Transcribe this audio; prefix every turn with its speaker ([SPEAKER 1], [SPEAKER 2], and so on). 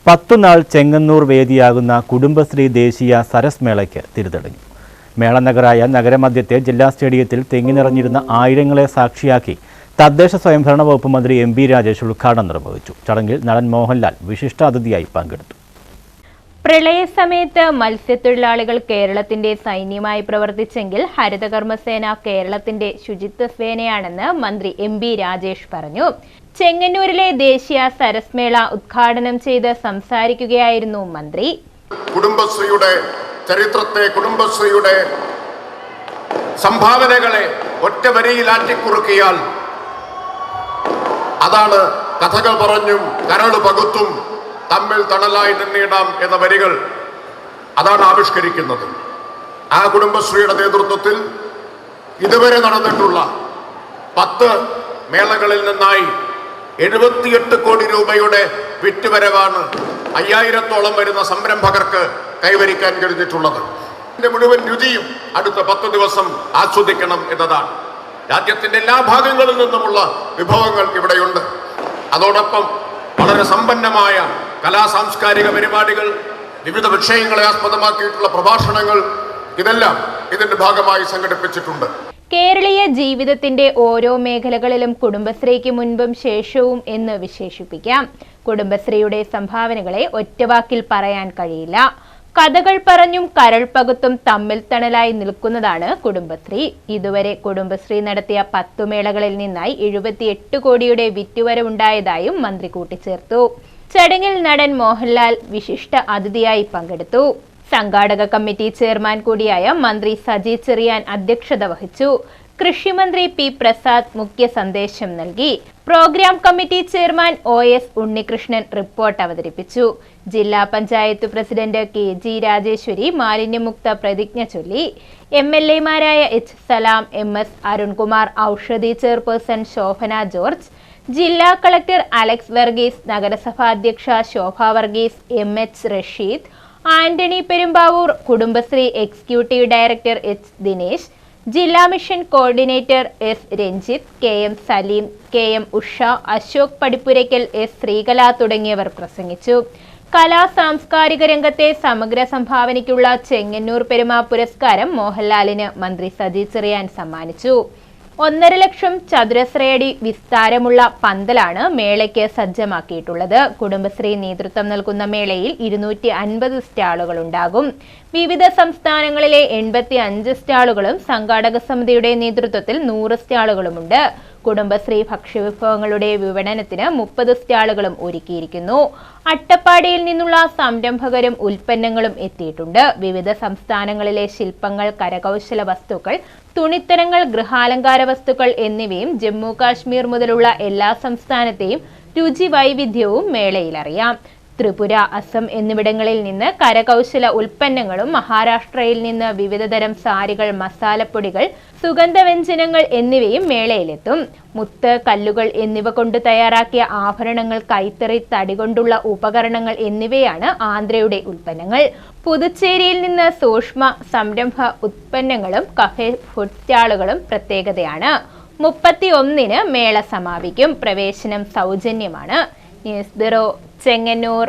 [SPEAKER 1] 10 നാൾ ചെങ്ങന്നൂർ വേദിയാകുന്ന കുടുംബശ്രീ ദേശീയ സരസ് മേളയ്ക്ക് തിരിതെളിഞ്ഞു. മേളനഗറായ നഗരമധ്യത്തെ ജില്ലാ സ്റ്റേഡിയത്തിൽ തിങ്ങിനിറഞ്ഞിരുന്ന ആയിരങ്ങളെ സാക്ഷിയാക്കി തദ്ദേശ സ്വയംഭരണ വകുപ്പ് മന്ത്രി എം പി രാജേഷ് ഉദ്ഘാടനം നിർവഹിച്ചു. ചടങ്ങിൽ നടൻ മോഹൻലാൽ വിശിഷ്ടാതിഥിയായി പങ്കെടുത്തു.
[SPEAKER 2] പ്രളയസമയത്ത് മത്സ്യത്തൊഴിലാളികൾ കേരളത്തിന്റെ സൈന്യമായി പ്രവർത്തിച്ചെങ്കിൽ ഹരിതകർമ്മസേന കേരളത്തിന്റെ ശുചിത്വ സേനയാണെന്ന് മന്ത്രി എം പി രാജേഷ് പറഞ്ഞു. ചെങ്ങന്നൂരിലെ ദേശീയ സരസ് മേള ഉദ്ഘാടനം ചെയ്ത് സംസാരിക്കുകയായിരുന്നു മന്ത്രി.
[SPEAKER 3] കുടുംബശ്രീയുടെ ചരിത്രത്തെ, കുടുംബശ്രീയുടെ സംഭാവനകളെ ഒറ്റ വരിയിൽ ആറ്റിക്കുറുക്കിയാൽ അതാണ് കഥകൾ പറഞ്ഞും കരള് പകുത്തും തമ്മിൽ തണലായി നിന്നിടാം എന്ന വരികൾ അതാണ് ആവിഷ്കരിക്കുന്നത്. ആ കുടുംബശ്രീയുടെ നേതൃത്വത്തിൽ ഇതുവരെ നടന്നിട്ടുള്ള 10 മേളകളിൽ നിന്നായി 78 കോടി രൂപയുടെ വിറ്റുവരവാണ് 5000-ഓളം വരുന്ന സംരംഭകർക്ക് കൈവരിക്കാൻ കഴിഞ്ഞിട്ടുള്ളത്. ഇതിന്റെ മുഴുവൻ രുചിയും അടുത്ത 10 ദിവസം ആസ്വദിക്കണം എന്നതാണ്. രാജ്യത്തിന്റെ എല്ലാ ഭാഗങ്ങളിൽ നിന്നുമുള്ള വിഭവങ്ങൾ ഇവിടെയുണ്ട്. അതോടൊപ്പം വളരെ സമ്പന്നമായ കലാസാംസ്കാരിക പരിപാടികൾ, വിവിധ വിഷയങ്ങളെ ആസ്പദമാക്കിയിട്ടുള്ള പ്രഭാഷണങ്ങൾ, ഇതെല്ലാം ഇതിന്റെ ഭാഗമായി സംഘടിപ്പിച്ചിട്ടുണ്ട്.
[SPEAKER 2] കേരളീയ ജീവിതത്തിന്റെ ഓരോ മേഖലകളിലും കുടുംബശ്രീക്ക് മുൻപും ശേഷവും എന്ന് വിശേഷിപ്പിക്കാം. കുടുംബശ്രീയുടെ സംഭാവനകളെ ഒറ്റവാക്കിൽ പറയാൻ കഴിയില്ല. കഥകൾ പറഞ്ഞും കരൾ പകുത്തും തമ്മിൽ തണലായി നിൽക്കുന്നതാണ് കുടുംബശ്രീ. ഇതുവരെ കുടുംബശ്രീ നടത്തിയ 10 മേളകളിൽ നിന്നായി 78 കോടിയുടെ വിറ്റുവരവുണ്ടായതായും മന്ത്രി കൂട്ടിച്ചേർത്തു. ചടങ്ങിൽ നടൻ മോഹൻലാൽ വിശിഷ്ട അതിഥിയായി പങ്കെടുത്തു. സംഘാടക കമ്മിറ്റി ചെയർമാൻ കൂടിയായ മന്ത്രി സജി ചെറിയാൻ അധ്യക്ഷത വഹിച്ചു. കൃഷിമന്ത്രി പി പ്രസാദ് മുഖ്യ സന്ദേശം നൽകി. Program committee chairman OS Unnikrishnan report അവതരിപ്പിച്ചു. ജില്ലാ പഞ്ചായത്ത് പ്രസിഡന്റ് KG രാജേശ്വരി മാലിന്യമുക്ത പ്രതിജ്ഞ ചൊല്ലി. MLA-മാരായ H Salam, MS Arunkumar, Oushadhi chairperson Shobhana George, ജില്ലാ കളക്ടർ അലക്സ് വർഗീസ്, നഗരസഭാ അധ്യക്ഷ Shobha Varghese, MH Rasheed, Antony Perumbavoor, Kudumbashree executive director H Dinesh, ജില്ലാ mission coordinator S Ranjith, KM Saleem, KM Usha, Ashok Padippurakkal, S Sreekala തുടങ്ങിയവർ പ്രസംഗിച്ചു. കലാ സാംസ്കാരിക രംഗത്തെ സമഗ്ര സംഭാവനയ്ക്കുള്ള ചെങ്ങന്നൂർ പെരുമ പുരസ്കാരം മോഹൻലാലിന് മന്ത്രി സജി ചെറിയാൻ സമ്മാനിച്ചു. 1.5 ലക്ഷം ചതുരശ്രയടി വിസ്താരമുള്ള പന്തലാണ് മേളയ്ക്ക് സജ്ജമാക്കിയിട്ടുള്ളത്. കുടുംബശ്രീ നേതൃത്വം നൽകുന്ന മേളയിൽ 250 സ്റ്റാളുകൾ ഉണ്ടാകും. വിവിധ സംസ്ഥാനങ്ങളിലെ 85 സ്റ്റാളുകളും സംഘാടക സമിതിയുടെ നേതൃത്വത്തിൽ 100 സ്റ്റാളുകളുമുണ്ട്. കുടുംബശ്രീ ഭക്ഷ്യവിഭവങ്ങളുടെ വിപണനത്തിന് 30 സ്റ്റാളുകളും ഒരുക്കിയിരിക്കുന്നു. അട്ടപ്പാടിയിൽ നിന്നുള്ള സംരംഭകരും ഉൽപ്പന്നങ്ങളും എത്തിയിട്ടുണ്ട്. വിവിധ സംസ്ഥാനങ്ങളിലെ ശില്പങ്ങൾ, കരകൗശല വസ്തുക്കൾ, തുണിത്തരങ്ങൾ, ഗൃഹാലങ്കാര വസ്തുക്കൾ എന്നിവയും ജമ്മു കാശ്മീർ മുതലുള്ള എല്ലാ സംസ്ഥാനത്തെയും രുചി വൈവിധ്യവും മേളയിൽ അറിയാം. ത്രിപുര, അസം എന്നിവിടങ്ങളിൽ നിന്ന് കരകൗശല ഉൽപ്പന്നങ്ങളും മഹാരാഷ്ട്രയിൽ നിന്ന് വിവിധതരം സാരികൾ, മസാലപ്പൊടികൾ, സുഗന്ധവ്യഞ്ജനങ്ങൾ എന്നിവയും മേളയിലെത്തും. മുത്ത്, കല്ലുകൾ എന്നിവ കൊണ്ട് തയ്യാറാക്കിയ ആഭരണങ്ങൾ, കൈത്തറി, തടി കൊണ്ടുള്ള ഉപകരണങ്ങൾ എന്നിവയാണ് ആന്ധ്രയുടെ ഉൽപ്പന്നങ്ങൾ. പുതുച്ചേരിയിൽ നിന്ന് സൂക്ഷ്മ സംരംഭ ഉൽപ്പന്നങ്ങളും കഫേ, ഫുഡ് സ്റ്റാളുകളും പ്രത്യേകതയാണ്. 31-ന് മേള സമാപിക്കും. പ്രവേശനം സൗജന്യമാണ്. News bureau, Chengannur.